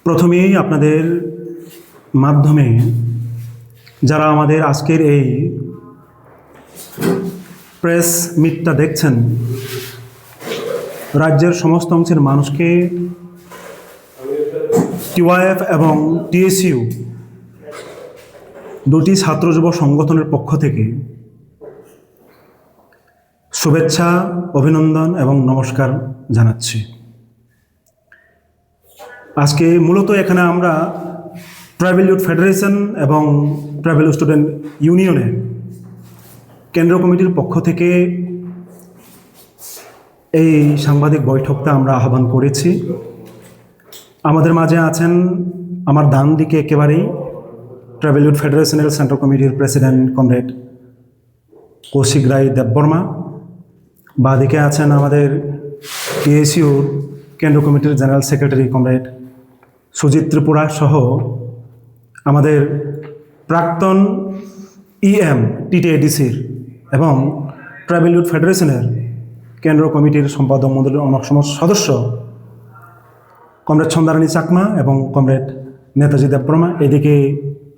প্রথমেই আপনাদের মাধ্যমে যারা আমাদের আজকের এই প্রেস মিটটা দেখছেন, রাজ্যের সমস্ত অংশের মানুষকে টিওয়াইএফ এবং টিএসইউ দুটি ছাত্র যুব সংগঠনের পক্ষ থেকে শুভেচ্ছা, অভিনন্দন এবং নমস্কার জানাচ্ছি। আজকে মূলত এখানে আমরা ট্রাইবাল ইউথ ফেডারেশন এবং ট্রাইবাল স্টুডেন্ট ইউনিয়নের কেন্দ্র কমিটির পক্ষ থেকে এই সাংবাদিক বৈঠকটা আমরা আহ্বান করেছি। আমাদের মাঝে আছেন আমার ডান দিকে একেবারেই ট্রাইবাল ইউথ ফেডারেশনের সেন্ট্রাল কমিটির প্রেসিডেন্ট কমরেড কৌশিক রায় দেববর্মা, বাঁদিকে আছেন আমাদের টিএসইউর কেন্দ্র কমিটির general secretary comrade Sujit Tripura সহ আমাদের প্রাক্তন ইএম টিটিএডিসির এবং ট্রাইবাল ইউথ ফেডারেশনের কেন্দ্র কমিটির সম্পাদক মণ্ডলীর অনেক সদস্য কমরেড সন্ধ্যারানী চাকমা এবং কমরেড নেতাজি দেববর্মা। এদিকে